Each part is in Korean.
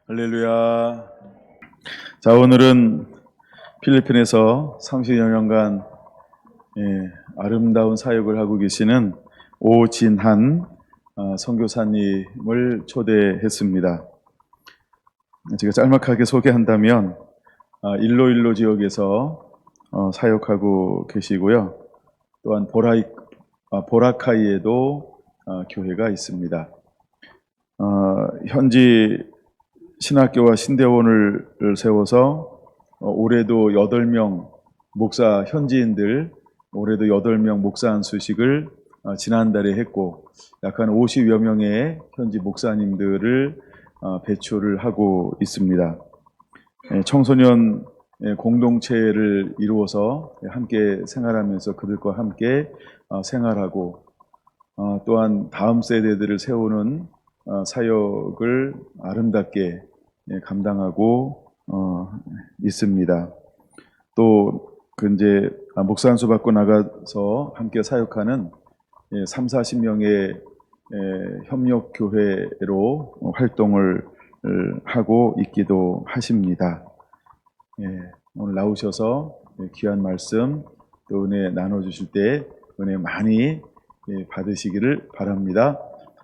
할렐루야. 자, 오늘은 필리핀에서 30여 년간 아름다운 사역을 하고 계시는 오진한 선교사님을 초대했습니다. 제가 짤막하게 소개한다면 일로일로 지역에서 사역하고 계시고요. 또한 보라카이에도 교회가 있습니다. 현지 신학교와 신대원을 세워서 올해도 8명 목사 현지인들 올해도 8명 목사 안수식을 지난달에 했고 약 한 50여 명의 현지 목사님들을 배출을 하고 있습니다. 청소년 공동체를 이루어서 함께 생활하면서 그들과 함께 생활하고 또한 다음 세대들을 세우는 사역을 아름답게 감당하고 있습니다. 또 이제 목사 안수 받고 나가서 함께 사역하는 30-40명의 협력교회로 활동을 하고 있기도 하십니다. 오늘 나오셔서 귀한 말씀 또 은혜 나눠주실 때 은혜 많이 받으시기를 바랍니다.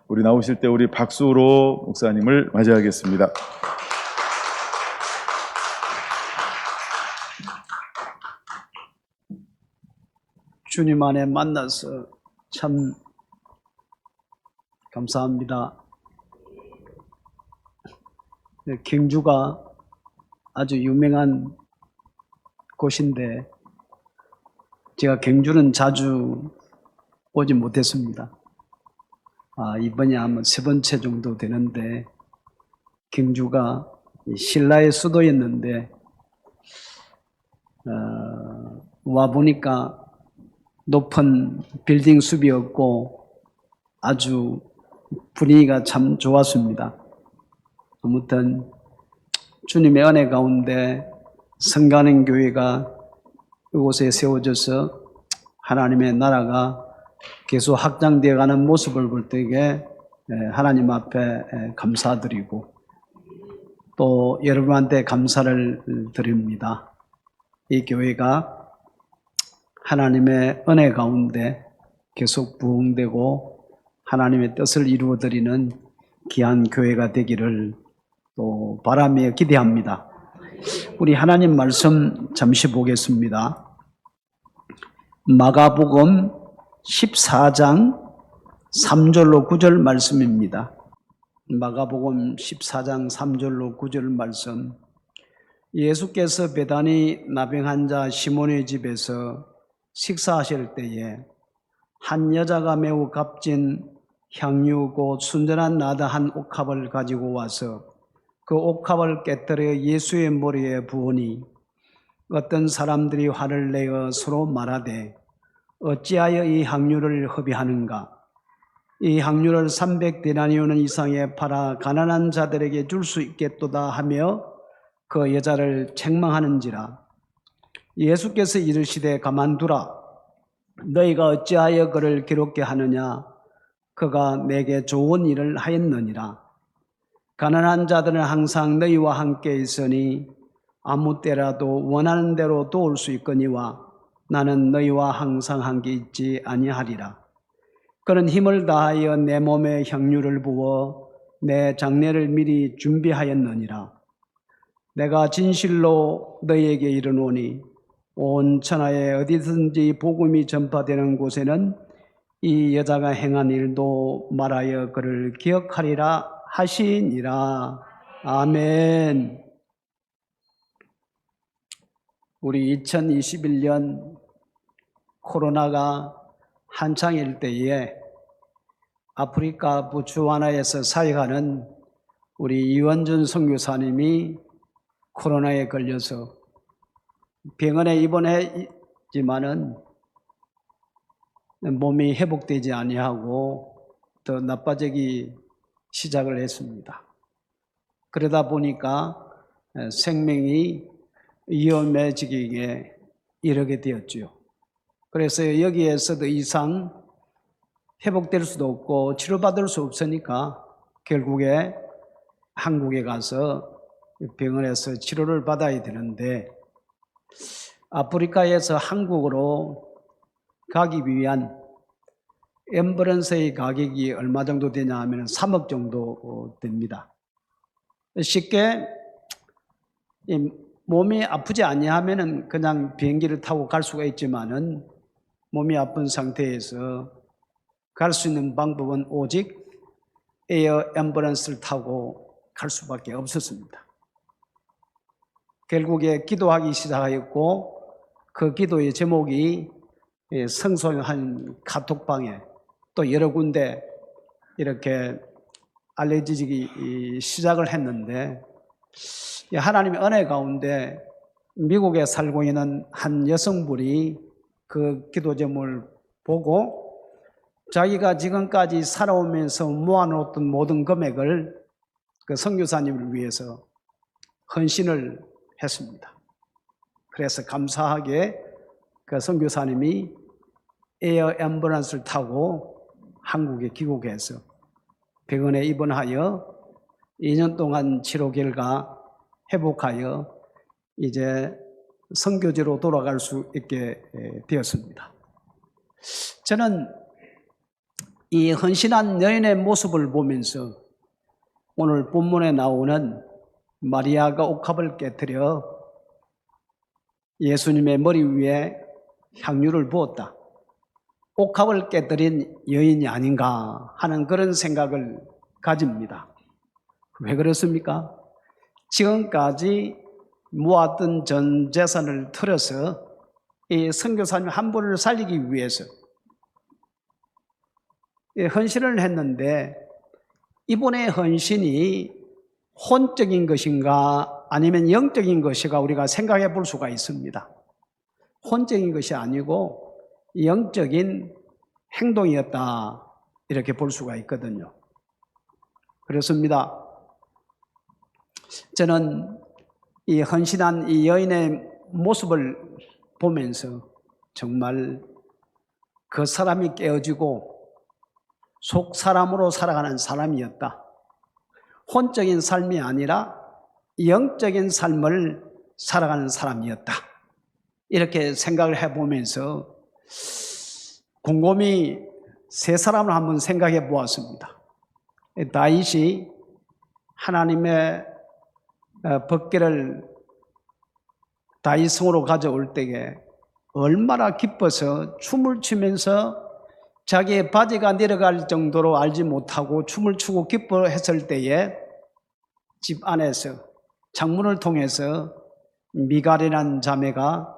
우리 나오실 때 우리 박수로 목사님을 맞이하겠습니다. 주님 안에 만나서 참 감사합니다. 경주가 아주 유명한 곳인데 제가 경주는 자주 오지 못했습니다. 이번이 아마 3번째 정도 되는데 경주가 신라의 수도였는데 와보니까 높은 빌딩 숲이 없고 아주 분위기가 참 좋았습니다. 아무튼 주님의 은혜 가운데 성가는 교회가 이곳에 세워져서 하나님의 나라가 계속 확장되어가는 모습을 볼 때에 하나님 앞에 감사드리고 또 여러분한테 감사를 드립니다. 이 교회가 하나님의 은혜 가운데 계속 부흥되고 하나님의 뜻을 이루어드리는 귀한 교회가 되기를 또 바라며 기대합니다. 우리 하나님 말씀 잠시 보겠습니다. 마가복음 14장 3절로 9절 말씀입니다. 마가복음 14장 3절로 9절 말씀. 예수께서 베다니 나병한 자 시몬의 집에서 식사하실 때에 한 여자가 매우 값진 향유 곧 순전한 나드 한 옥합을 가지고 와서 그 옥합을 깨뜨려 예수의 머리에 부으니 어떤 사람들이 화를 내어 서로 말하되 어찌하여 이 향유를 허비하는가? 이 향유를 300데나리온 이상에 팔아 가난한 자들에게 줄 수 있겠도다 하며 그 여자를 책망하는지라. 예수께서 이르시되 가만두라. 너희가 어찌하여 그를 괴롭게 하느냐? 그가 내게 좋은 일을 하였느니라. 가난한 자들은 항상 너희와 함께 있으니 아무 때라도 원하는 대로 도울 수 있거니와 나는 너희와 항상 함께 있지 아니하리라. 그는 힘을 다하여 내 몸에 향유를 부어 내 장례를 미리 준비하였느니라. 내가 진실로 너희에게 이르노니 온 천하에 어디든지 복음이 전파되는 곳에는 이 여자가 행한 일도 말하여 그를 기억하리라 하시니라. 아멘. 우리 2021년 코로나가 한창일 때에 아프리카 부츠와나에서 사역하는 우리 이원준 선교사님이 코로나에 걸려서 병원에 입원했지만은 몸이 회복되지 아니하고 더 나빠지기 시작을 했습니다. 그러다 보니까 생명이 위험해지기에 이르게 되었죠. 그래서 여기에서 더 이상 회복될 수도 없고 치료받을 수 없으니까 결국에 한국에 가서 병원에서 치료를 받아야 되는데 아프리카에서 한국으로 가기 위한 앰뷸런스의 가격이 얼마 정도 되냐 하면 3억 정도 됩니다. 쉽게 몸이 아프지 아니하면은 그냥 비행기를 타고 갈 수가 있지만은 몸이 아픈 상태에서 갈 수 있는 방법은 오직 에어 앰뷸런스를 타고 갈 수밖에 없었습니다. 결국에 기도하기 시작하였고 그 기도의 제목이 성소한 카톡방에 또 여러 군데 이렇게 알려지기 시작을 했는데 하나님의 은혜 가운데 미국에 살고 있는 한 여성분이 그 기도 제목을 보고 자기가 지금까지 살아오면서 모아놓았던 모든 금액을 그 선교사님을 위해서 헌신을 했습니다. 그래서 감사하게 그 선교사님이 에어 앰뷸런스를 타고 한국에 귀국해서 병원에 입원하여 2년 동안 치료 결과 회복하여 이제 선교지로 돌아갈 수 있게 되었습니다. 저는 이 헌신한 여인의 모습을 보면서 오늘 본문에 나오는 마리아가 옥합을 깨뜨려 예수님의 머리 위에 향유를 부었다. 옥합을 깨뜨린 여인이 아닌가 하는 그런 생각을 가집니다. 왜 그렇습니까? 지금까지 모았던 전 재산을 털어서 이 선교사님 한 분을 살리기 위해서 헌신을 했는데 이분의 헌신이 혼적인 것인가 아니면 영적인 것인가 우리가 생각해 볼 수가 있습니다. 혼적인 것이 아니고 영적인 행동이었다 이렇게 볼 수가 있거든요. 그렇습니다. 저는 이 헌신한 이 여인의 모습을 보면서 정말 그 사람이 깨어지고 속 사람으로 살아가는 사람이었다. 혼적인 삶이 아니라 영적인 삶을 살아가는 사람이었다. 이렇게 생각을 해보면서 곰곰이 세 사람을 한번 생각해 보았습니다. 다윗이 하나님의 법궤를 다윗성으로 가져올 때에 얼마나 기뻐서 춤을 추면서 자기의 바지가 내려갈 정도로 알지 못하고 춤을 추고 기뻐했을 때에 집 안에서 창문을 통해서 미갈이라는 자매가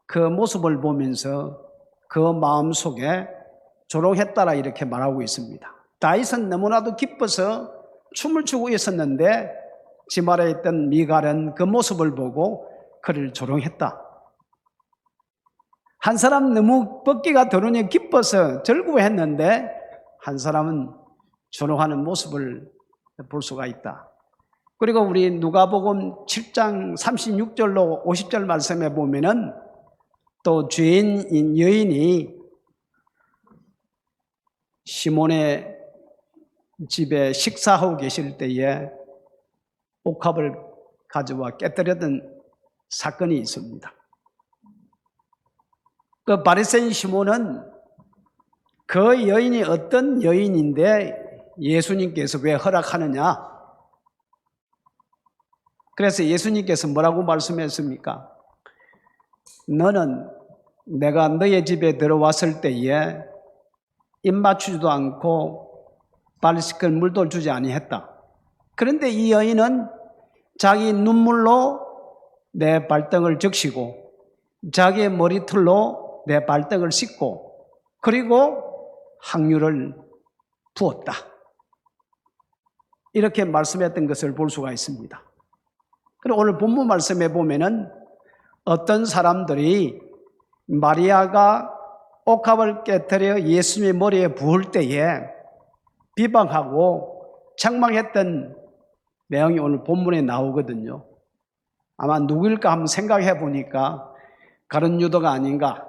그 모습을 보면서 그 마음속에 조롱했다라 이렇게 말하고 있습니다. 다윗은 너무나도 기뻐서 춤을 추고 있었는데 집 아래에 있던 미갈은 그 모습을 보고 그를 조롱했다. 한 사람 너무 벗기가 더러니 기뻐서 절구했는데 한 사람은 조롱하는 모습을 볼 수가 있다. 그리고 우리 누가복음 7장 36절로 50절 말씀에 보면은 또 죄인인 여인이 시몬의 집에 식사하고 계실 때에 옥합을 가져와 깨뜨렸던 사건이 있습니다. 그 바리새인 시몬은 그 여인이 어떤 여인인데 예수님께서 왜 허락하느냐? 그래서 예수님께서 뭐라고 말씀했습니까? 너는 내가 너의 집에 들어왔을 때에 입 맞추지도 않고 발 씻길 물도 주지 아니했다. 그런데 이 여인은 자기 눈물로 내 발등을 적시고 자기의 머리털로 내 발등을 씻고 그리고 향유를 부었다. 이렇게 말씀했던 것을 볼 수가 있습니다. 그리고 오늘 본문 말씀에 보면은 어떤 사람들이 마리아가 옥합을 깨뜨려 예수님의 머리에 부을 때에 비방하고 책망했던 내용이 오늘 본문에 나오거든요. 아마 누구일까 한번 생각해 보니까 가룟 유다가 아닌가.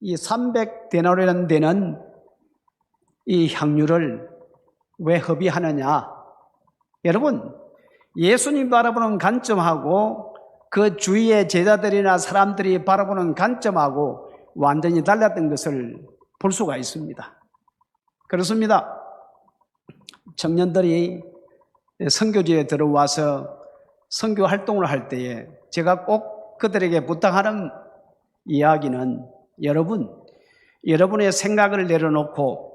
이 300데나리라는 데는 이 향유를 왜 허비하느냐? 여러분, 예수님 바라보는 관점하고 그 주위의 제자들이나 사람들이 바라보는 관점하고 완전히 달랐던 것을 볼 수가 있습니다. 그렇습니다. 청년들이 선교지에 들어와서 선교 활동을 할 때에 제가 꼭 그들에게 부탁하는 이야기는 여러분의 생각을 내려놓고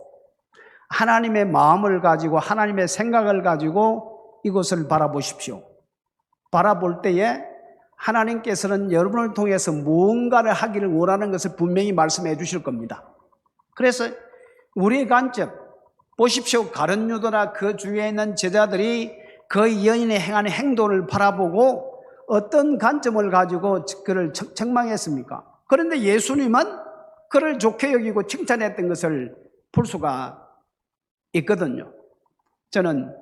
하나님의 마음을 가지고 하나님의 생각을 가지고 이것을 바라보십시오. 바라볼 때에 하나님께서는 여러분을 통해서 무언가를 하기를 원하는 것을 분명히 말씀해 주실 겁니다. 그래서 우리의 관점, 보십시오. 가룟 유다나 그 주위에 있는 제자들이 그 여인이 행하는 행동을 바라보고 어떤 관점을 가지고 그를 책망했습니까? 그런데 예수님은 그를 좋게 여기고 칭찬했던 것을 볼 수가 있거든요. 저는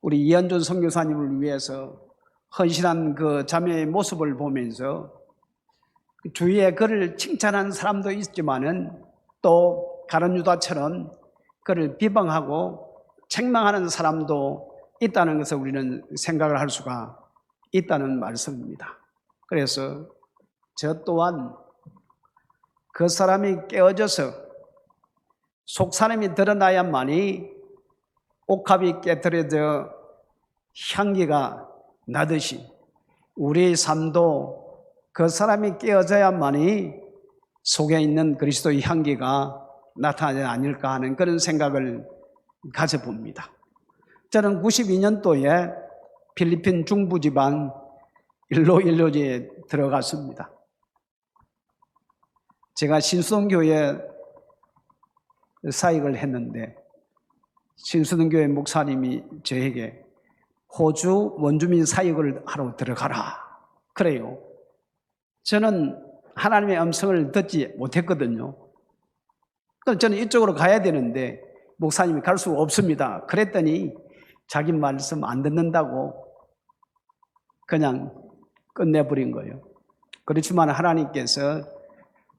우리 이현준 선교사님을 위해서 헌신한 그 자매의 모습을 보면서 주위에 그를 칭찬하는 사람도 있지만은 또 가룟 유다처럼 그를 비방하고 책망하는 사람도 있다는 것을 우리는 생각을 할 수가 있다는 말씀입니다. 그래서 저 또한 그 사람이 깨어져서 속사람이 드러나야만이 옥합이 깨트려져 향기가 나듯이 우리의 삶도 그 사람이 깨어져야만이 속에 있는 그리스도의 향기가 나타나지 아닐까 하는 그런 생각을 가져봅니다. 저는 92년도에 필리핀 중부지방 일로일로지에 들어갔습니다. 제가 신수동교회 사역을 했는데 신수동교회 목사님이 저에게 호주 원주민 사역을 하러 들어가라 그래요. 저는 하나님의 음성을 듣지 못했거든요. 그래서 저는 이쪽으로 가야 되는데 목사님이 갈 수 없습니다. 그랬더니 자기 말씀 안 듣는다고 그냥 끝내버린 거예요. 그렇지만 하나님께서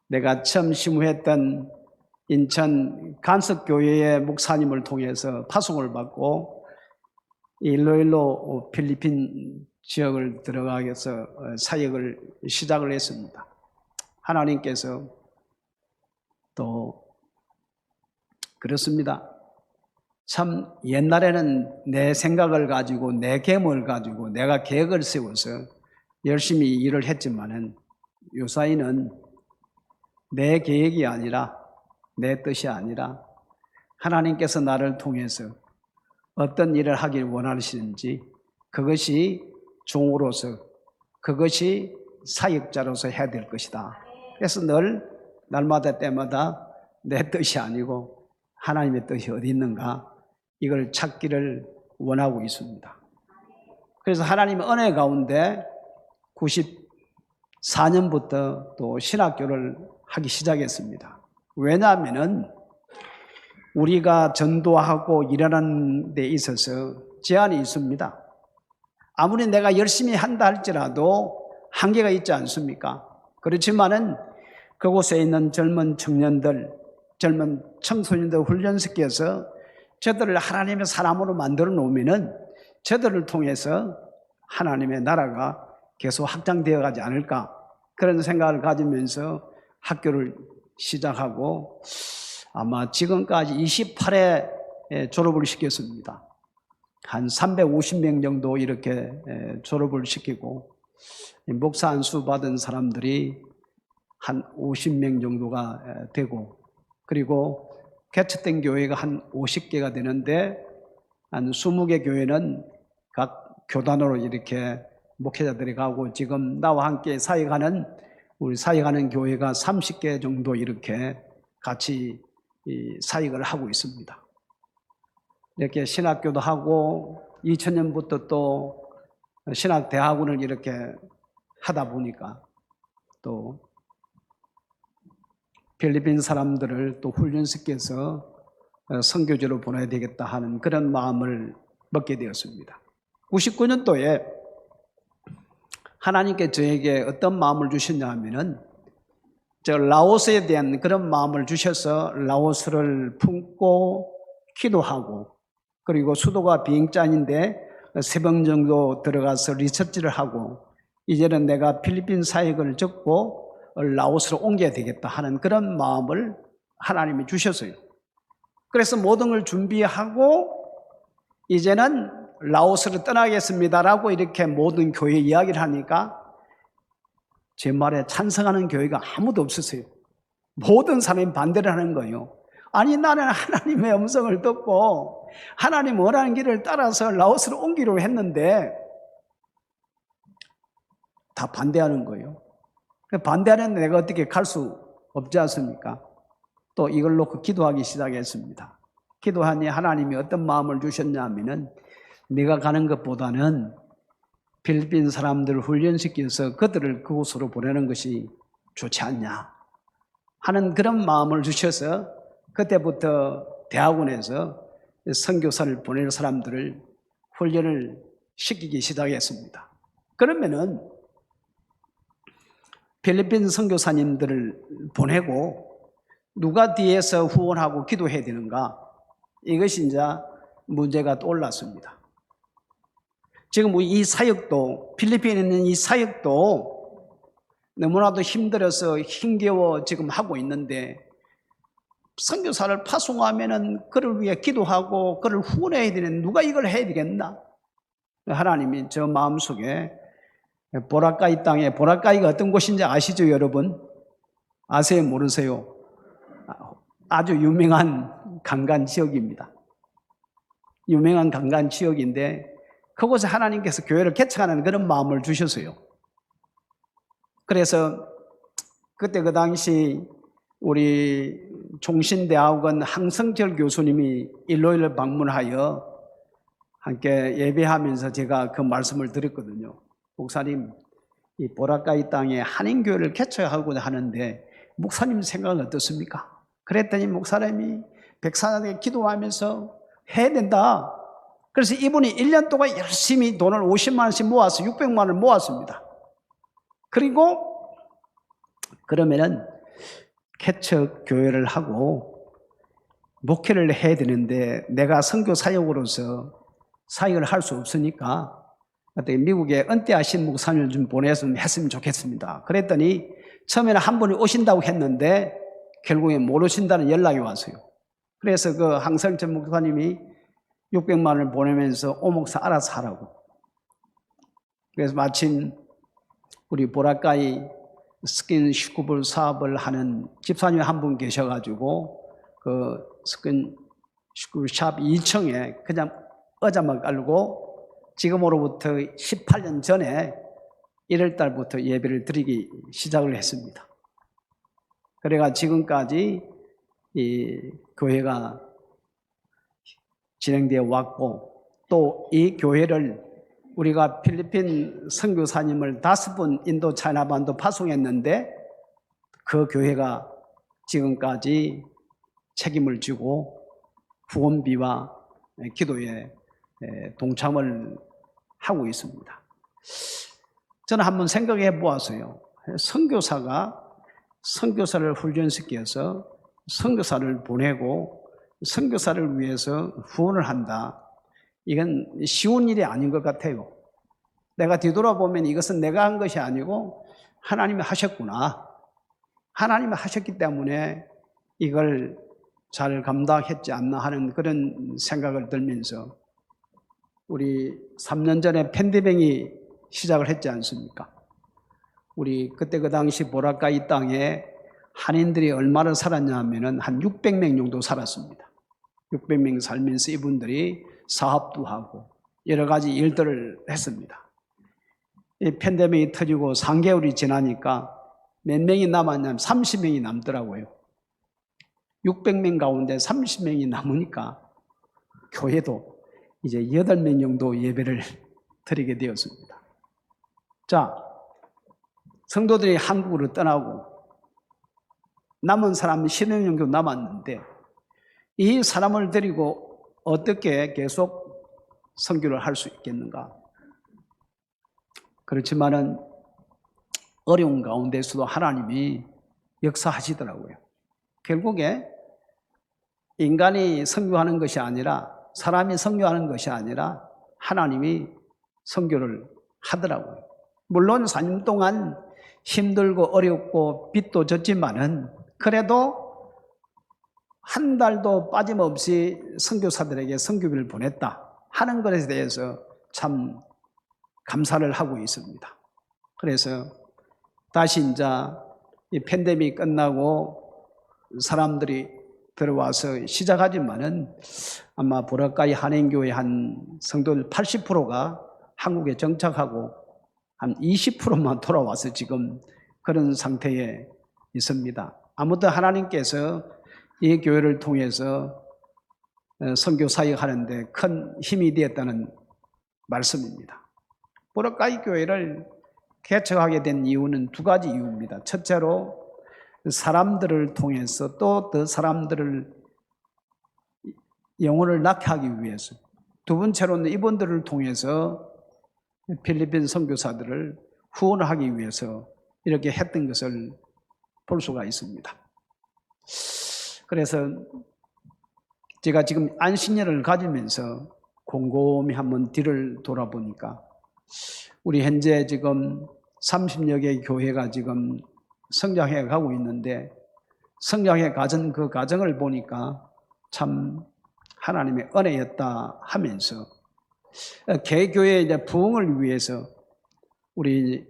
내가 처음 심우했던 인천 간석교회의 목사님을 통해서 파송을 받고 일로일로 필리핀 지역을 들어가기 위해서 사역을 시작을 했습니다. 하나님께서 또 그렇습니다. 참 옛날에는 내 생각을 가지고 내 계획을 가지고 내가 계획을 세워서 열심히 일을 했지만은 요사이는 내 계획이 아니라 내 뜻이 아니라 하나님께서 나를 통해서 어떤 일을 하길 원하시는지 그것이 종으로서 그것이 사역자로서 해야 될 것이다. 그래서 늘 날마다 때마다 내 뜻이 아니고 하나님의 뜻이 어디 있는가 이걸 찾기를 원하고 있습니다. 그래서 하나님의 은혜 가운데 94년부터 또 신학교를 하기 시작했습니다. 왜냐하면 우리가 전도하고 일하는 데 있어서 제한이 있습니다. 아무리 내가 열심히 한다 할지라도 한계가 있지 않습니까? 그렇지만은 그곳에 있는 젊은 청년들, 젊은 청소년들 훈련시켜서 저들을 하나님의 사람으로 만들어 놓으면은 저들을 통해서 하나님의 나라가 계속 확장되어 가지 않을까 그런 생각을 가지면서 학교를 시작하고 아마 지금까지 28회 졸업을 시켰습니다. 한 350명 정도 이렇게 졸업을 시키고 목사 안수 받은 사람들이 한 50명 정도가 되고 그리고 개척된 교회가 한 50개가 되는데 한 20개 교회는 각 교단으로 이렇게 목회자들이 가고 지금 나와 함께 사역하는 우리 사역하는 교회가 30개 정도 이렇게 같이 사역을 하고 있습니다. 이렇게 신학교도 하고 2000년부터 또 신학대학원을 이렇게 하다 보니까 또 필리핀 사람들을 또 훈련시켜서 선교지로 보내야 되겠다 하는 그런 마음을 먹게 되었습니다. 99년도에 하나님께 저에게 어떤 마음을 주셨냐 하면은 저 라오스에 대한 그런 마음을 주셔서 라오스를 품고 기도하고 그리고 수도가 비행장인데 새벽 정도 들어가서 리서치를 하고 이제는 내가 필리핀 사역을 접고 라오스로 옮겨야 되겠다 하는 그런 마음을 하나님이 주셨어요. 그래서 모든 걸 준비하고 이제는 라오스를 떠나겠습니다라고 이렇게 모든 교회 이야기를 하니까 제 말에 찬성하는 교회가 아무도 없었어요. 모든 사람이 반대를 하는 거예요. 아니 나는 하나님의 음성을 듣고 하나님 원하는 길을 따라서 라오스를 옮기려고 했는데 다 반대하는 거예요. 반대하는데 내가 어떻게 갈 수 없지 않습니까? 또 이걸 놓고 기도하기 시작했습니다. 기도하니 하나님이 어떤 마음을 주셨냐 하면은 네가 가는 것보다는 필리핀 사람들을 훈련시켜서 그들을 그곳으로 보내는 것이 좋지 않냐 하는 그런 마음을 주셔서 그때부터 대학원에서 선교사를 보낼 사람들을 훈련을 시키기 시작했습니다. 그러면은 필리핀 선교사님들을 보내고 누가 뒤에서 후원하고 기도해야 되는가? 이것이 이제 문제가 떠올랐습니다. 지금 이 사역도 필리핀에 있는 이 사역도 너무나도 힘들어서 힘겨워 지금 하고 있는데 선교사를 파송하면은 그를 위해 기도하고 그를 후원해야 되는 누가 이걸 해야 되겠나? 하나님이 저 마음속에 보라카이 땅에 보라카이가 어떤 곳인지 아시죠, 여러분? 아세요, 모르세요? 아주 유명한 관광 지역입니다. 유명한 관광 지역인데 그곳에 하나님께서 교회를 개척하는 그런 마음을 주셨어요. 그래서 그때 그 당시 우리 종신대학원 항성철 교수님이 일요일 방문하여 함께 예배하면서 제가 그 말씀을 드렸거든요. 목사님, 이 보라카이 땅에 한인교회를 개척하고자 하는데 목사님 생각은 어떻습니까? 그랬더니 목사님이 백사장에 기도하면서 해야 된다. 그래서 이분이 1년 동안 열심히 돈을 50만 원씩 모아서 600만 원을 모았습니다. 그리고 그러면은 개척 교회를 하고 목회를 해야 되는데 내가 선교 사역으로서 사역을 할 수 없으니까 미국에 은퇴하신 목사님을 좀 보냈으면 했으면 좋겠습니다. 그랬더니 처음에는 한 분이 오신다고 했는데 결국에 못 오신다는 연락이 왔어요. 그래서 그 항성철 목사님이 600만 원을 보내면서 오 목사 알아서 하라고. 그래서 마침 우리 보라카이 스킨스쿠버 사업을 하는 집사님 한 분 계셔가지고 그 스킨스쿠버 샵 2층에 그냥 의자만 깔고 지금으로부터 18년 전에 1월 달부터 예배를 드리기 시작을 했습니다. 그래가 지금까지 이 교회가 진행되어 왔고 또 이 교회를 우리가 필리핀 선교사님을 5분 인도 차이나반도 파송했는데 그 교회가 지금까지 책임을 지고 후원비와 기도에 동참을 하고 있습니다. 저는 한번 생각해 보았어요. 선교사가 선교사를 훈련시켜서 선교사를 보내고 선교사를 위해서 후원을 한다. 이건 쉬운 일이 아닌 것 같아요. 내가 뒤돌아보면 이것은 내가 한 것이 아니고 하나님이 하셨구나. 하나님이 하셨기 때문에 이걸 잘 감당했지 않나 하는 그런 생각을 들면서 우리 3년 전에 팬데믹이 시작을 했지 않습니까? 우리 그때 그 당시 보라카이 땅에 한인들이 얼마나 살았냐 하면은 한 600명 정도 살았습니다. 600명 살면서 이분들이 사업도 하고 여러 가지 일들을 했습니다. 이 팬데믹이 터지고 3개월이 지나니까 몇 명이 남았냐면 30명이 남더라고요. 600명 가운데 30명이 남으니까 교회도 이제 8명 정도 예배를 드리게 되었습니다. 자, 성도들이 한국으로 떠나고 남은 사람이 10명 정도 남았는데 이 사람을 데리고 어떻게 계속 선교를 할 수 있겠는가? 그렇지만은 어려운 가운데서도 하나님이 역사하시더라고요. 결국에 인간이 선교하는 것이 아니라 사람이 선교하는 것이 아니라 하나님이 선교를 하더라고요. 물론 4년 동안 힘들고 어렵고 빚도 졌지만은 그래도 한 달도 빠짐없이 선교사들에게 선교비를 보냈다 하는 것에 대해서 참 감사를 하고 있습니다. 그래서 다시 이제 이 팬데믹 끝나고 사람들이 들어와서 시작하지만은 아마 보라카이 한인교회 한 성도들 80%가 한국에 정착하고 한 20%만 돌아와서 지금 그런 상태에 있습니다. 아무튼 하나님께서 이 교회를 통해서 선교 사역하는데 큰 힘이 되었다는 말씀입니다. 보라카이 교회를 개척하게 된 이유는 두 가지 이유입니다. 첫째로 사람들을 통해서 또 더 사람들을 영혼을 낳게 하기 위해서, 두 번째로는 이분들을 통해서 필리핀 선교사들을 후원하기 위해서 이렇게 했던 것을 볼 수가 있습니다. 그래서 제가 지금 안식년을 가지면서 곰곰이 한번 뒤를 돌아보니까 우리 현재 지금 30여 개의 교회가 지금 성장해 가고 있는데 성장해 가던 그 과정을 보니까 참 하나님의 은혜였다 하면서 개교회의 이제 부흥을 위해서 우리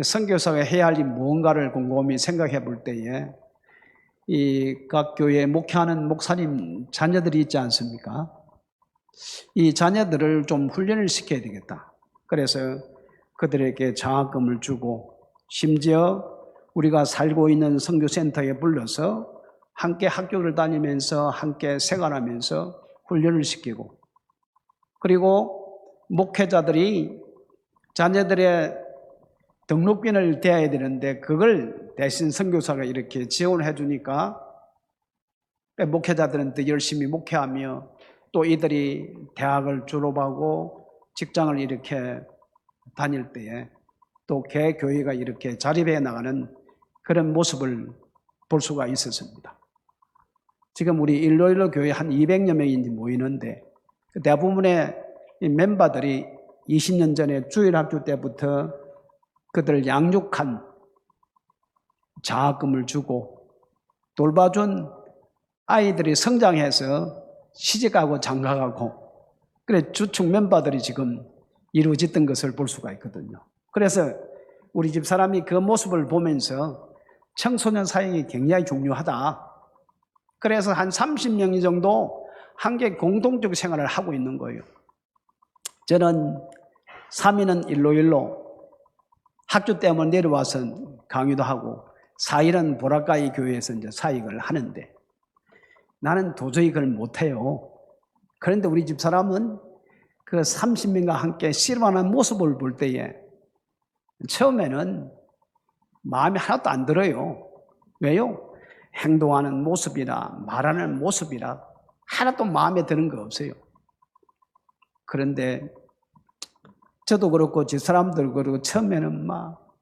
선교사가 해야 할 무언가를 곰곰이 생각해 볼 때에 이 각 교회에 목회하는 목사님 자녀들이 있지 않습니까? 이 자녀들을 좀 훈련을 시켜야 되겠다. 그래서 그들에게 장학금을 주고 심지어 우리가 살고 있는 선교센터에 불러서 함께 학교를 다니면서 함께 생활하면서 훈련을 시키고 그리고 목회자들이 자녀들의 등록금을 대야 되는데 그걸 대신 선교사가 이렇게 지원해 주니까 목회자들은 더 열심히 목회하며 또 이들이 대학을 졸업하고 직장을 이렇게 다닐 때에 또 개교회가 이렇게 자립해 나가는 그런 모습을 볼 수가 있었습니다. 지금 우리 일로일로 교회 한 200여 명이 모이는데 대부분의 멤버들이 20년 전에 주일학교 때부터 그들을 양육한 장학금을 주고 돌봐준 아이들이 성장해서 시집가고 장가가고 그래 주축 멤버들이 지금 이루어졌던 것을 볼 수가 있거든요. 그래서 우리 집 사람이 그 모습을 보면서 청소년 사역이 굉장히 중요하다. 그래서 한 30명 정도 함께 공동적 생활을 하고 있는 거예요. 저는 3일은 일로일로 학교 때문에 내려와서 강의도 하고 4일은 보라카이 교회에서 이제 사역을 하는데 나는 도저히 그걸 못해요. 그런데 우리 집 사람은 그 30명과 함께 실험하는 모습을 볼 때에 처음에는 마음이 하나도 안 들어요. 왜요? 행동하는 모습이나 말하는 모습이나 하나도 마음에 드는 거 없어요. 그런데 저도 그렇고 제 사람들 그렇고 처음에는 막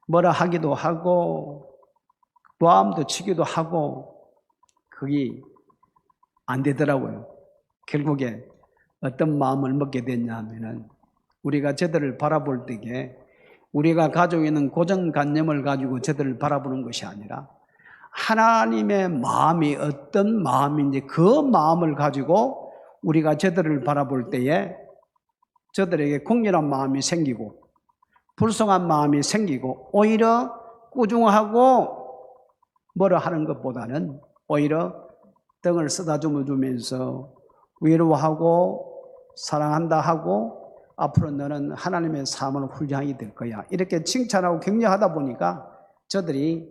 뭐라 하기도 하고 보암도 치기도 하고 그게 안 되더라고요. 결국에 어떤 마음을 먹게 됐냐 하면은 우리가 저들을 바라볼 때에 우리가 가지고 있는 고정관념을 가지고 저들을 바라보는 것이 아니라 하나님의 마음이 어떤 마음인지 그 마음을 가지고 우리가 저들을 바라볼 때에 저들에게 공렬한 마음이 생기고 불쌍한 마음이 생기고 오히려 꾸중하고 뭐라 하는 것보다는 오히려 등을 쓰다듬어주면서 위로하고 사랑한다 하고 앞으로 너는 하나님의 삶을 훈련하게 될 거야. 이렇게 칭찬하고 격려하다 보니까 저들이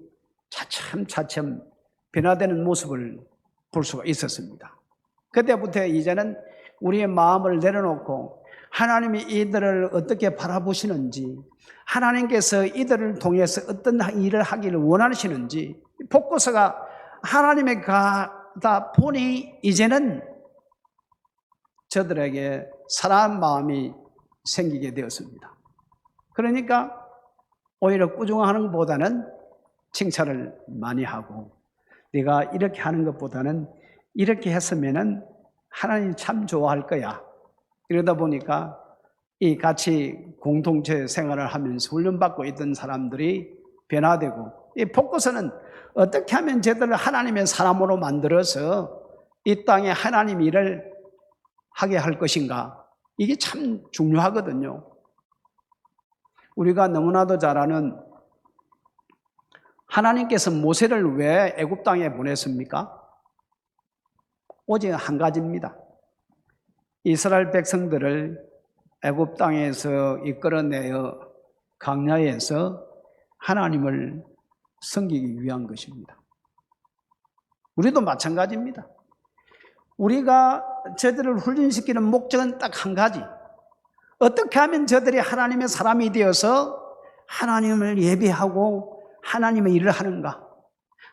차츰차츰 변화되는 모습을 볼 수가 있었습니다. 그때부터 이제는 우리의 마음을 내려놓고 하나님이 이들을 어떻게 바라보시는지 하나님께서 이들을 통해서 어떤 일을 하기를 원하시는지 포커스가 하나님의 가다 보니 이제는 저들에게 사랑하는 마음이 생기게 되었습니다. 그러니까 오히려 꾸중하는 것보다는 칭찬을 많이 하고 네가 이렇게 하는 것보다는 이렇게 했으면은 하나님 참 좋아할 거야. 이러다 보니까 이 같이 공동체 생활을 하면서 훈련받고 있던 사람들이 변화되고, 이 포커스는 어떻게 하면 저들을 하나님의 사람으로 만들어서 이 땅에 하나님 일을 하게 할 것인가, 이게 참 중요하거든요. 우리가 너무나도 잘 아는, 하나님께서 모세를 왜 애굽 땅에 보냈습니까? 오직 한 가지입니다. 이스라엘 백성들을 애굽 땅에서 이끌어내어 광야에서 하나님을 섬기기 위한 것입니다. 우리도 마찬가지입니다. 우리가 저들을 훈련시키는 목적은 딱 한 가지. 어떻게 하면 저들이 하나님의 사람이 되어서 하나님을 예배하고 하나님의 일을 하는가?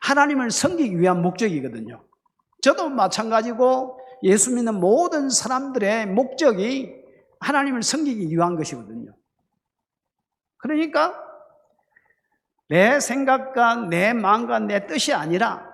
하나님을 섬기기 위한 목적이거든요. 저도 마찬가지고 예수 믿는 모든 사람들의 목적이 하나님을 섬기기 위한 것이거든요. 그러니까 내 생각과 내 마음과 내 뜻이 아니라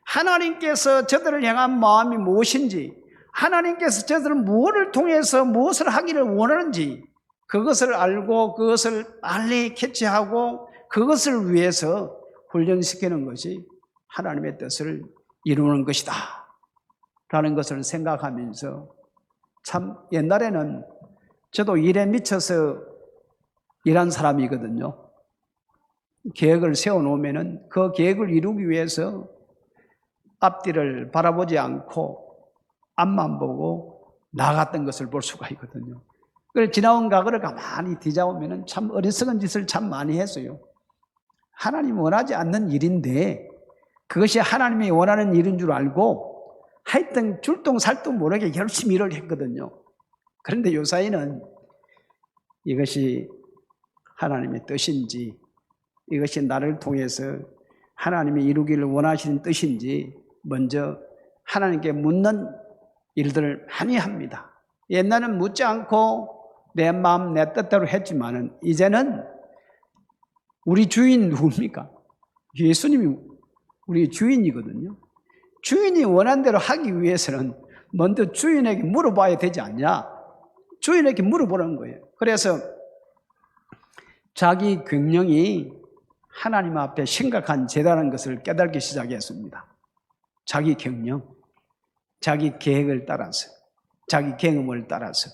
하나님께서 저들을 향한 마음이 무엇인지, 하나님께서 저들을 무엇을 통해서 무엇을 하기를 원하는지 그것을 알고 그것을 빨리 캐치하고 그것을 위해서 훈련시키는 것이 하나님의 뜻을 이루는 것이다 라는 것을 생각하면서, 참 옛날에는 저도 일에 미쳐서 일한 사람이거든요. 계획을 세워놓으면 그 계획을 이루기 위해서 앞뒤를 바라보지 않고 앞만 보고 나갔던 것을 볼 수가 있거든요. 그래서 지나온 과거를 가만히 뒤져보면 참 어리석은 짓을 참 많이 했어요. 하나님이 원하지 않는 일인데 그것이 하나님이 원하는 일인 줄 알고 하여튼 줄똥살똥 모르게 열심히 일을 했거든요. 그런데 요사이는 이것이 하나님의 뜻인지, 이것이 나를 통해서 하나님이 이루기를 원하시는 뜻인지 먼저 하나님께 묻는 일들을 많이 합니다. 옛날에는 묻지 않고 내 마음 내 뜻대로 했지만은 이제는 우리 주인 누굽니까? 예수님이 우리 주인이거든요. 주인이 원한 대로 하기 위해서는 먼저 주인에게 물어봐야 되지 않냐? 주인에게 물어보는 거예요. 그래서 자기 경영이 하나님 앞에 심각한 죄다라는 것을 깨닫기 시작했습니다. 자기 경영, 자기 계획을 따라서, 자기 경험을 따라서,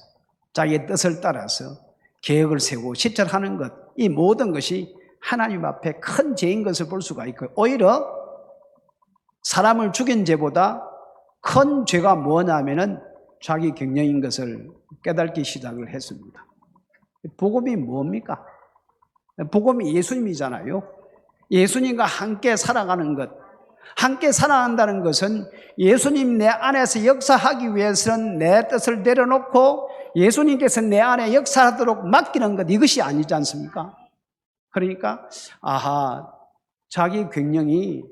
자기의 뜻을 따라서 계획을 세우고 실천하는 것, 이 모든 것이 하나님 앞에 큰 죄인 것을 볼 수가 있고, 오히려 사람을 죽인 죄보다 큰 죄가 뭐냐면은 자기 경영인 것을 깨닫기 시작을 했습니다. 복음이 뭡니까? 복음이 예수님이잖아요. 예수님과 함께 살아가는 것, 함께 살아간다는 것은 예수님 내 안에서 역사하기 위해서는 내 뜻을 내려놓고 예수님께서 내 안에 역사하도록 맡기는 것, 이것이 아니지 않습니까? 그러니까 자기 경영이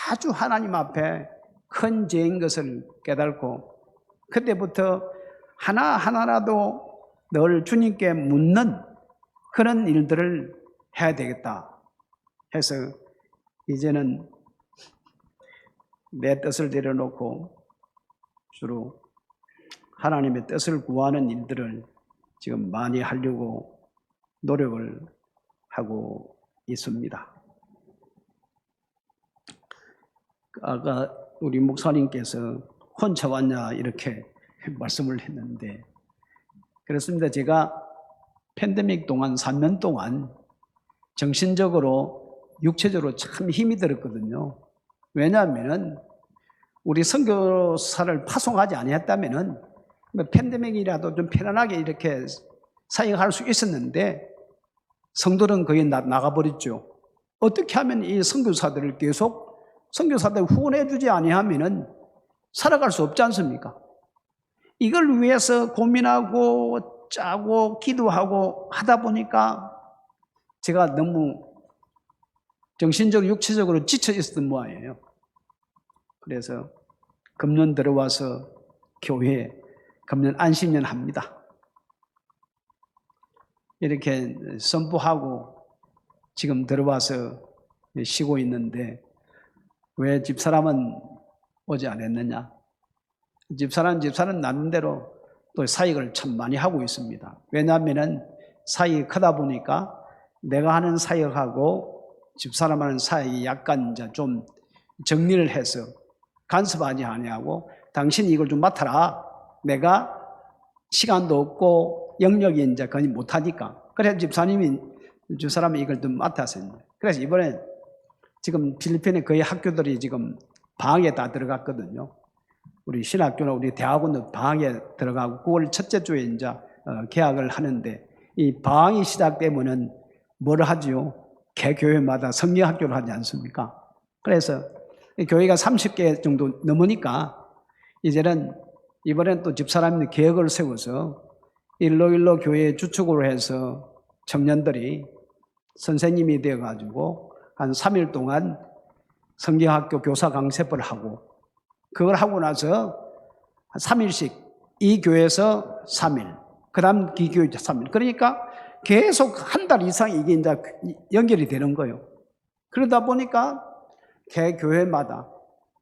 아주 하나님 앞에 큰 죄인 것을 깨닫고 그때부터 하나하나라도 늘 주님께 묻는 그런 일들을 해야 되겠다 해서 이제는 내 뜻을 내려놓고 주로 하나님의 뜻을 구하는 일들을 지금 많이 하려고 노력을 하고 있습니다. 아까 우리 목사님께서 혼자 왔냐 이렇게 말씀을 했는데, 그렇습니다. 제가 팬데믹 동안 3년 동안 정신적으로 육체적으로 참 힘이 들었거든요. 왜냐하면 우리 선교사를 파송하지 아니했다면은 팬데믹이라도 좀 편안하게 이렇게 사역할 수 있었는데 성도들은 거의 나가버렸죠. 어떻게 하면 이 선교사들을 계속 선교사들 후원해 주지 아니하면은 살아갈 수 없지 않습니까? 이걸 위해서 고민하고 짜고 기도하고 하다 보니까 제가 너무 정신적으로 육체적으로 지쳐 있었던 모양이에요. 그래서 금년 들어와서 교회에 금년 안식년 합니다. 이렇게 선포하고 지금 들어와서 쉬고 있는데 왜 집사람은 오지 않았느냐? 집사람 나름대로 또 사역을 참 많이 하고 있습니다. 왜냐하면은 사역이 크다 보니까 내가 하는 사역하고 집사람 하는 사역이 약간 이제 좀 정리를 해서 간섭하지 아니하고 당신이 이걸 좀 맡아라. 내가 시간도 없고 영역이 이제 거의 못하니까. 그래서 집사람이 이걸 좀 맡았어요. 그래서 이번에 지금 필리핀에 거의 학교들이 지금 방학에 다 들어갔거든요. 우리 신학교나 우리 대학원도 방학에 들어가고 9월 첫째 주에 이제 개학을 하는데 이 방학이 시작되면은 뭘 하지요? 개교회마다 성경학교를 하지 않습니까? 그래서 교회가 30개 정도 넘으니까 이제는 이번엔 또 집사람이 계획을 세워서 일로 교회 주축으로 해서 청년들이 선생님이 되어가지고 한 3일 동안 성경학교 교사 강습을 하고 그걸 하고 나서 3일씩 이 교회에서 3일 그 다음 이 교회에서 3일 그러니까 계속 한 달 이상 이게 이제 연결이 되는 거예요. 그러다 보니까 개 교회마다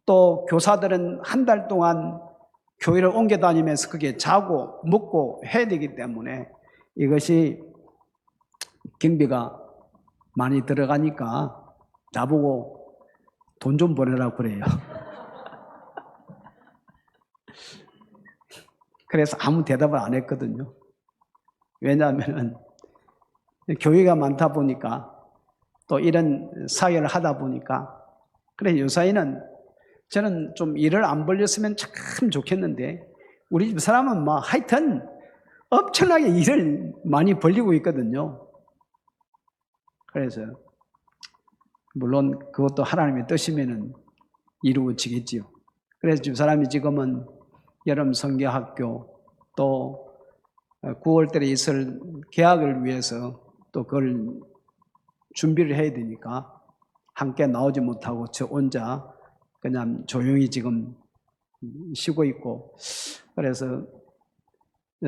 또 교사들은 한 달 동안 교회를 옮겨 다니면서 그게 자고 먹고 해야 되기 때문에 이것이 경비가 많이 들어가니까 나보고 돈 좀 보내라고 그래요. 그래서 아무 대답을 안 했거든요. 왜냐하면 교회가 많다 보니까 또 이런 사회를 하다 보니까 그래 요사이는 저는 좀 일을 안 벌렸으면 참 좋겠는데 우리 집 사람은 뭐 하여튼 엄청나게 일을 많이 벌리고 있거든요. 그래서 물론 그것도 하나님의 뜻이면은 이루어지겠지요. 그래서 집 사람이 지금은 여름 성경학교 또 9월 달에 있을 개학을 위해서 또 그걸 준비를 해야 되니까 함께 나오지 못하고 저 혼자 그냥 조용히 지금 쉬고 있고 그래서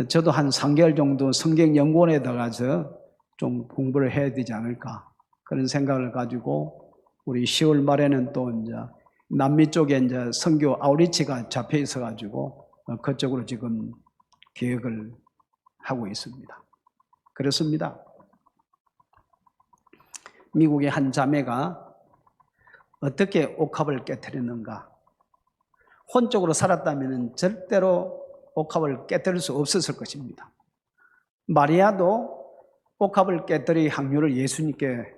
저도 한 3개월 정도 성경연구원에 들어가서 좀 공부를 해야 되지 않을까 그런 생각을 가지고 우리 10월 말에는 또 이제 남미 쪽에 이제 선교 아우리치가 잡혀 있어 가지고 그쪽으로 지금 계획을 하고 있습니다. 그렇습니다. 미국의 한 자매가 어떻게 옥합을 깨뜨리는가? 혼적으로 살았다면 절대로 옥합을 깨뜨릴 수 없었을 것입니다. 마리아도 옥합을 깨뜨릴 향유를 예수님께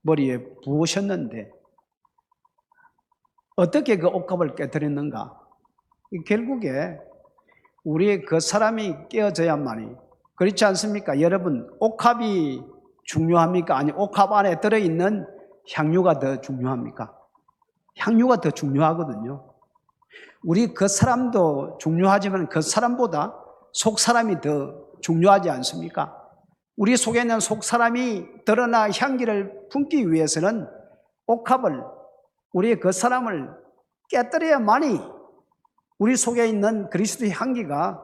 머리에 부으셨는데 어떻게 그 옥합을 깨뜨렸는가? 결국에 우리 그 사람이 깨어져야만이 그렇지 않습니까? 여러분 옥합이 중요합니까? 아니 옥합 안에 들어있는 향유가 더 중요합니까? 향유가 더 중요하거든요. 우리 그 사람도 중요하지만 그 사람보다 속 사람이 더 중요하지 않습니까? 우리 속에 있는 속 사람이 드러나 향기를 품기 위해서는 옥합을 우리 그 사람을 깨뜨려야만이 우리 속에 있는 그리스도의 향기가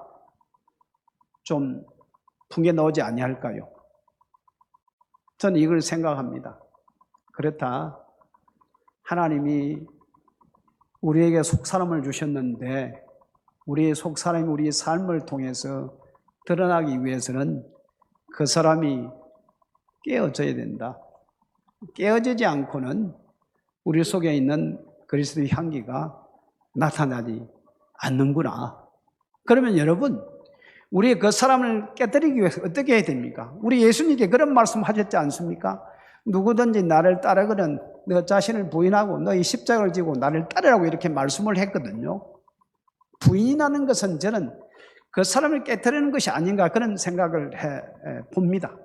좀 풍겨 나오지 아니할까요? 저는 이걸 생각합니다. 그렇다. 하나님이 우리에게 속사람을 주셨는데 우리의 속사람이 우리의 삶을 통해서 드러나기 위해서는 그 사람이 깨어져야 된다. 깨어지지 않고는 우리 속에 있는 그리스도의 향기가 나타나지 않는구나. 그러면 여러분, 우리 그 사람을 깨뜨리기 위해서 어떻게 해야 됩니까? 우리 예수님께 그런 말씀 하셨지 않습니까? 누구든지 나를 따르거든 너 자신을 부인하고 너희 십자가를 지고 나를 따르라고 이렇게 말씀을 했거든요. 부인하는 것은 저는 그 사람을 깨뜨리는 것이 아닌가 그런 생각을 해 봅니다.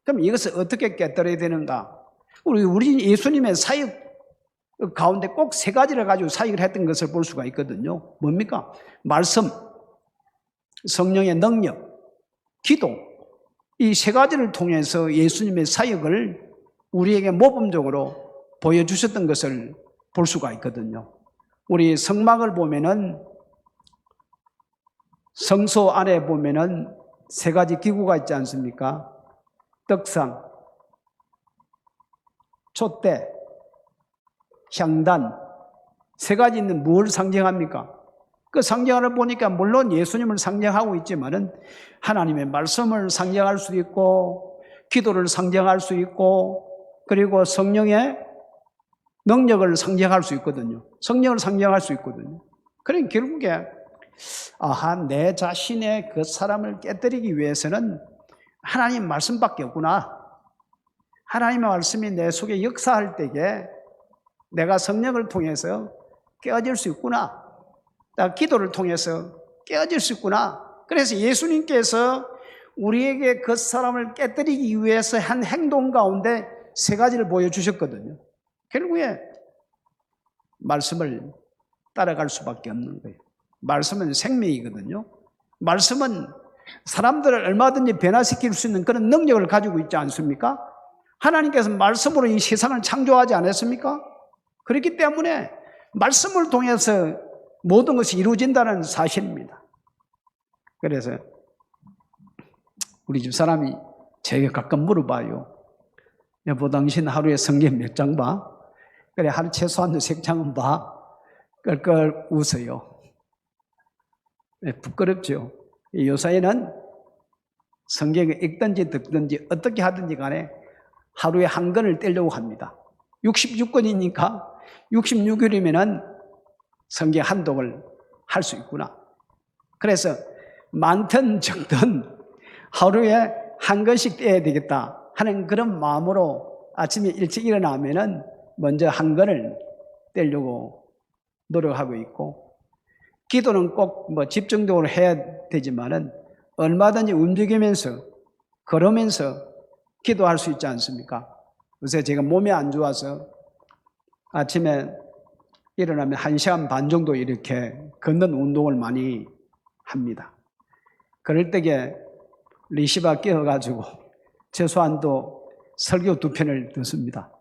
그럼 이것을 어떻게 깨뜨려야 되는가? 우리 예수님의 사역 가운데 꼭 세 가지를 가지고 사역을 했던 것을 볼 수가 있거든요. 뭡니까? 말씀, 성령의 능력, 기도, 이 세 가지를 통해서 예수님의 사역을 우리에게 모범적으로 보여주셨던 것을 볼 수가 있거든요. 우리 성막을 보면은 성소 안에 보면은 세 가지 기구가 있지 않습니까? 떡상, 촛대, 향단 세 가지는 뭘 상징합니까? 그 상징을 보니까 물론 예수님을 상징하고 있지만은 하나님의 말씀을 상징할 수 있고 기도를 상징할 수 있고 그리고 성령의 능력을 상징할 수 있거든요. 성령을 상징할 수 있거든요. 그러니까 결국에 내 자신의 그 사람을 깨뜨리기 위해서는 하나님 말씀밖에 없구나. 하나님의 말씀이 내 속에 역사할 때에 내가 성령을 통해서 깨어질 수 있구나. 기도를 통해서 깨어질 수 있구나. 그래서 예수님께서 우리에게 그 사람을 깨뜨리기 위해서 한 행동 가운데 세 가지를 보여주셨거든요. 결국에 말씀을 따라갈 수밖에 없는 거예요. 말씀은 생명이거든요. 말씀은 사람들을 얼마든지 변화시킬 수 있는 그런 능력을 가지고 있지 않습니까? 하나님께서 말씀으로 이 세상을 창조하지 않았습니까? 그렇기 때문에 말씀을 통해서 모든 것이 이루어진다는 사실입니다. 그래서 우리 집사람이 제게 가끔 물어봐요. 여보, 당신 하루에 성경 몇 장 봐? 그래, 하루 최소한 3장은 봐. 끌끌 웃어요. 부끄럽죠. 요사이는 성경을 읽든지 듣든지 어떻게 하든지 간에 하루에 한 권을 떼려고 합니다. 66권이니까 66일이면은 성경 한 독을 할 수 있구나. 그래서 많든 적든 하루에 한 권씩 떼야 되겠다 하는 그런 마음으로 아침에 일찍 일어나면은 먼저 한 권을 떼려고 노력하고 있고, 기도는 꼭 집중적으로 해야 되지만은 얼마든지 움직이면서 걸으면서 기도할 수 있지 않습니까? 요새 제가 몸이 안 좋아서 아침에 일어나면 1시간 반 정도 이렇게 걷는 운동을 많이 합니다. 그럴 때에 리시바 끼어가지고 최소한 또 설교 2편을 듣습니다.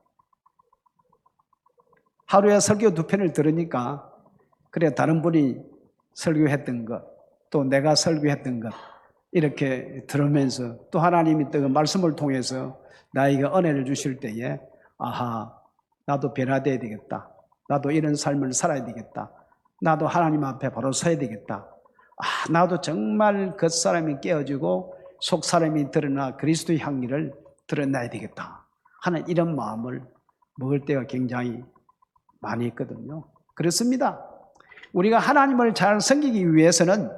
하루에 설교 2편을 들으니까 그래 다른 분이 설교했던 것, 또 내가 설교했던 것 이렇게 들으면서 또 하나님이 또 그 말씀을 통해서 나에게 은혜를 주실 때에 나도 변화되어야 되겠다. 나도 이런 삶을 살아야 되겠다. 나도 하나님 앞에 바로 서야 되겠다. 나도 정말 그 사람이 깨어지고 속 사람이 드러나 그리스도의 향기를 드러내야 되겠다 하는 이런 마음을 먹을 때가 굉장히 많이 있거든요. 그렇습니다. 우리가 하나님을 잘 섬기기 위해서는,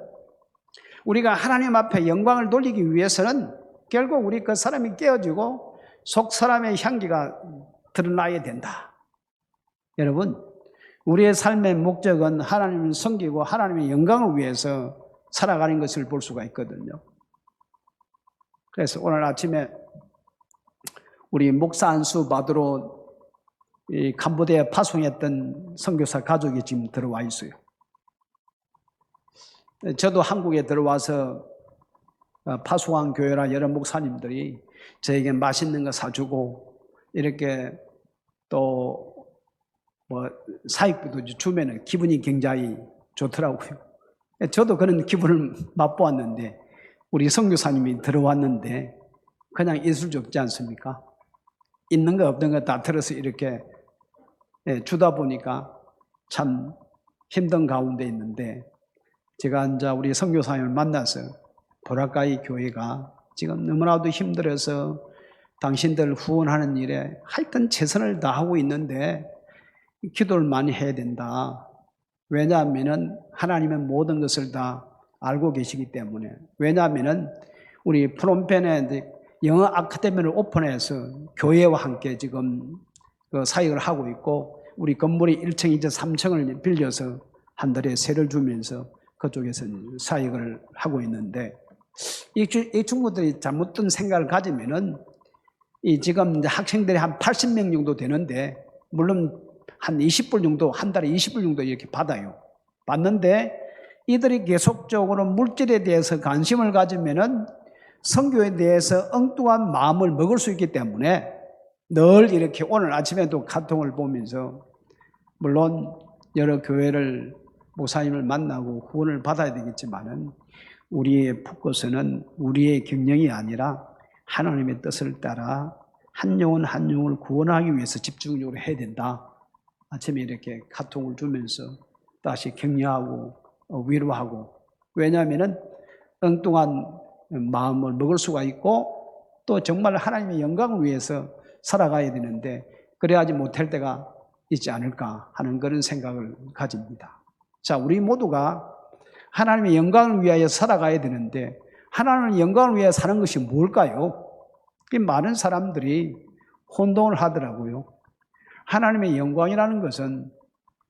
우리가 하나님 앞에 영광을 돌리기 위해서는 결국 우리 그 사람이 깨어지고 속 사람의 향기가 드러나야 된다. 여러분, 우리의 삶의 목적은 하나님을 섬기고 하나님의 영광을 위해서 살아가는 것을 볼 수가 있거든요. 그래서 오늘 아침에 우리 목사 안수 받으러 이 캄보디아에 파송했던 선교사 가족이 지금 들어와 있어요. 저도 한국에 들어와서 파송한 교회나 여러 목사님들이 저에게 맛있는 거 사주고 이렇게 또 사익부도 주면은 기분이 굉장히 좋더라고요. 저도 그런 기분을 맛보았는데 우리 선교사님이 들어왔는데 그냥 있을 수 없지 않습니까? 있는 거 없는 거 다 들어서 이렇게 주다 보니까 참 힘든 가운데 있는데, 제가 이제 우리 선교사님을 만나서 보라카이 교회가 지금 너무나도 힘들어서 당신들 후원하는 일에 하여튼 최선을 다하고 있는데 기도를 많이 해야 된다. 왜냐하면 하나님은 모든 것을 다 알고 계시기 때문에. 왜냐하면 우리 프롬펜에 영어 아카데미를 오픈해서 교회와 함께 지금 그 사역을 하고 있고, 우리 건물이 1층, 2층, 3층을 빌려서 한 달에 세를 주면서 그쪽에서 사역을 하고 있는데, 이 친구들이 잘못된 생각을 가지면은 지금 이제 학생들이 한 80명 정도 되는데, 물론 한 20불 정도, 한 달에 20불 정도 이렇게 받아요. 받는데 이들이 계속적으로 물질에 대해서 관심을 가지면은 선교에 대해서 엉뚱한 마음을 먹을 수 있기 때문에 늘 이렇게 오늘 아침에도 카톡을 보면서, 물론 여러 교회를 목사님을 만나고 후원을 받아야 되겠지만은 우리의 포커스는 우리의 경영이 아니라 하나님의 뜻을 따라 한 영혼 한 영혼을 구원하기 위해서 집중적으로 해야 된다. 아침에 이렇게 카톡을 주면서 다시 격려하고 위로하고, 왜냐하면 엉뚱한 마음을 먹을 수가 있고 또 정말 하나님의 영광을 위해서 살아가야 되는데 그래야지 못할 때가 있지 않을까 하는 그런 생각을 가집니다. 자, 우리 모두가 하나님의 영광을 위하여 살아가야 되는데 하나님의 영광을 위하여 사는 것이 뭘까요? 많은 사람들이 혼동을 하더라고요. 하나님의 영광이라는 것은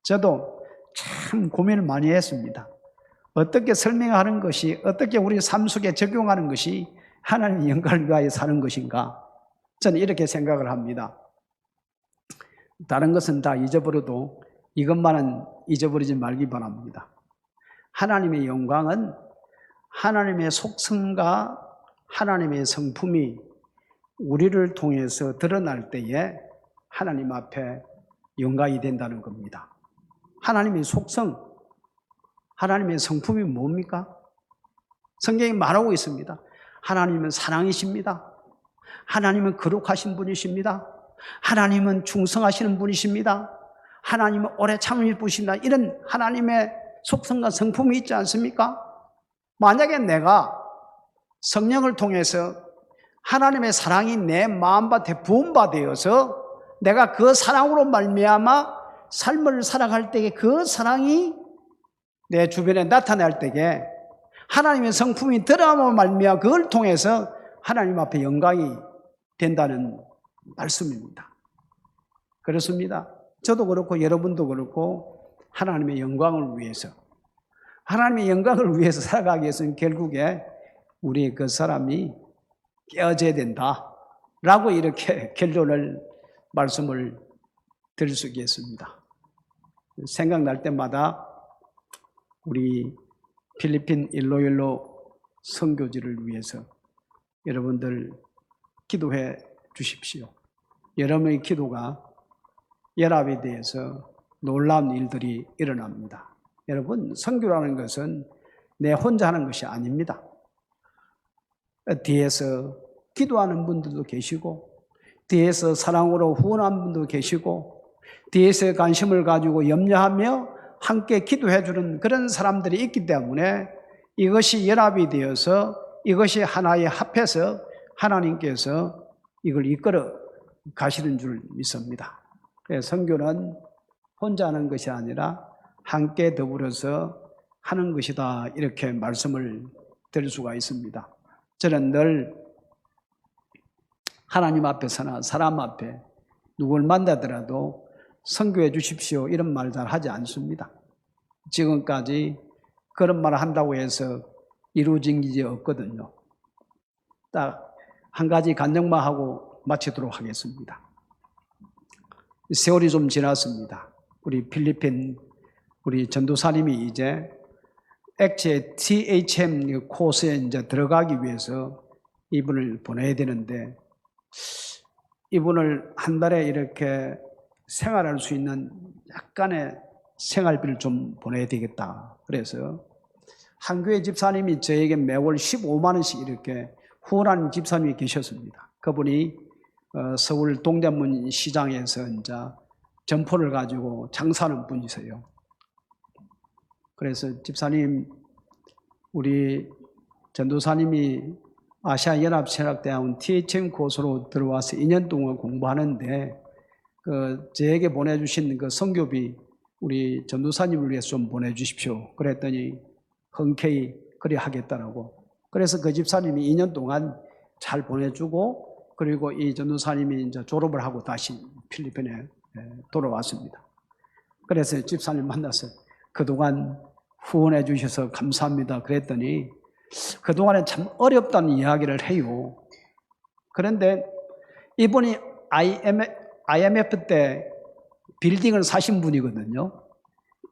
저도 참 고민을 많이 했습니다. 어떻게 설명하는 것이, 어떻게 우리 삶 속에 적용하는 것이 하나님의 영광을 위하여 사는 것인가? 저는 이렇게 생각을 합니다. 다른 것은 다 잊어버려도 이것만은 잊어버리지 말기 바랍니다. 하나님의 영광은 하나님의 속성과 하나님의 성품이 우리를 통해서 드러날 때에 하나님 앞에 영광이 된다는 겁니다. 하나님의 속성, 하나님의 성품이 뭡니까? 성경이 말하고 있습니다. 하나님은 사랑이십니다. 하나님은 거룩하신 분이십니다. 하나님은 충성하시는 분이십니다. 하나님은 오래 참으실 분이십니다. 이런 하나님의 속성과 성품이 있지 않습니까? 만약에 내가 성령을 통해서 하나님의 사랑이 내 마음밭에 부음받아서 내가 그 사랑으로 말미암아 삶을 살아갈 때에 그 사랑이 내 주변에 나타날 때에 하나님의 성품이 드러남으로 말미암아 그걸 통해서 하나님 앞에 영광이 된다는 말씀입니다. 그렇습니다. 저도 그렇고 여러분도 그렇고 하나님의 영광을 위해서, 하나님의 영광을 위해서 살아가기 위해서는 결국에 우리 그 사람이 깨어져야 된다라고 이렇게 결론을 말씀을 드릴 수 있겠습니다. 생각날 때마다 우리 필리핀 일로일로 선교지를 위해서 여러분들 기도해 주십시오. 여러분의 기도가 연합에 대해서 놀라운 일들이 일어납니다. 여러분, 선교라는 것은 내 혼자 하는 것이 아닙니다. 뒤에서 기도하는 분들도 계시고, 뒤에서 사랑으로 후원하는 분도 계시고, 뒤에서 관심을 가지고 염려하며 함께 기도해 주는 그런 사람들이 있기 때문에 이것이 연합이 되어서 이것이 하나에 합해서 하나님께서 이걸 이끌어 가시는 줄 믿습니다. 그래서 선교는 혼자 하는 것이 아니라 함께 더불어서 하는 것이다, 이렇게 말씀을 드릴 수가 있습니다. 저는 늘 하나님 앞에서나 사람 앞에 누굴 만나더라도 선교해 주십시오 이런 말 잘 하지 않습니다. 지금까지 그런 말을 한다고 해서 이루어진 게 없거든요. 딱 한 가지 간증만 하고 마치도록 하겠습니다. 세월이 좀 지났습니다. 우리 필리핀 우리 전도사님이 이제 액체 THM 코스에 이제 들어가기 위해서 이분을 보내야 되는데, 이분을 한 달에 이렇게 생활할 수 있는 약간의 생활비를 좀 보내야 되겠다. 그래서 한 교회 집사님이 저에게 매월 15만 원씩 이렇게 후원하는 집사님이 계셨습니다. 그분이 서울 동대문 시장에서 이제 점포를 가지고 장사하는 분이세요. 그래서 집사님, 우리 전도사님이 아시아연합신학대학원 THM 코스로 들어와서 2년 동안 공부하는데 저에게 보내주신 그 선교비 우리 전도사님을 위해서 좀 보내주십시오. 그랬더니 흔쾌히 그리 하겠다라고. 그래서 그 집사님이 2년 동안 잘 보내주고, 그리고 이 전도사님이 이제 졸업을 하고 다시 필리핀에 돌아왔습니다. 그래서 집사님 만나서 그동안 후원해 주셔서 감사합니다 그랬더니 그동안에 참 어렵다는 이야기를 해요. 그런데 이분이 IMF 때 빌딩을 사신 분이거든요.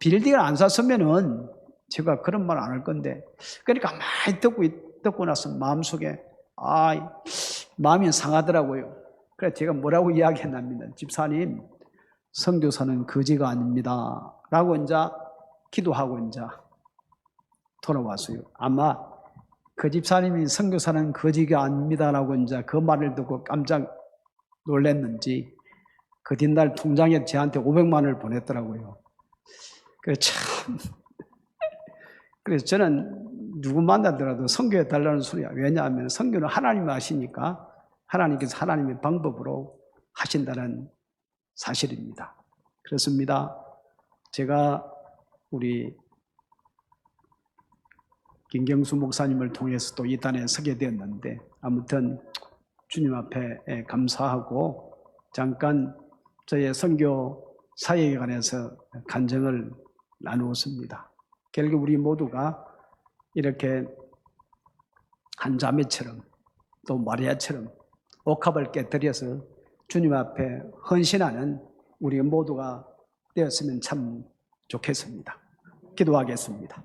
빌딩을 안 샀으면은 제가 그런 말 안 할 건데, 그러니까 많이 듣고 나서 마음속에 마음이 상하더라고요. 그래서 제가 뭐라고 이야기했냐면, 집사님, 선교사는 거지가 아닙니다 라고 이제 기도하고 이제 돌아왔어요. 아마 그 집사님이 선교사는 거지가 아닙니다라고 이제 그 말을 듣고 깜짝 놀랐는지 그 뒷날 통장에 저한테 500만 원을 보냈더라고요. 그 참 그래서 저는 누구 만나더라도 선교해 달라는 소리야. 왜냐하면 선교는 하나님 하시니까 하나님께서 하나님의 방법으로 하신다는 사실입니다. 그렇습니다. 제가 우리 김경수 목사님을 통해서 또 이 단에 서게 되었는데 아무튼 주님 앞에 감사하고 잠깐 저의 선교 사역에 관해서 간증을 나누었습니다. 결국 우리 모두가 이렇게 한 자매처럼 또 마리아처럼 옥합을 깨뜨려서 주님 앞에 헌신하는 우리 모두가 되었으면 참 좋겠습니다. 기도하겠습니다.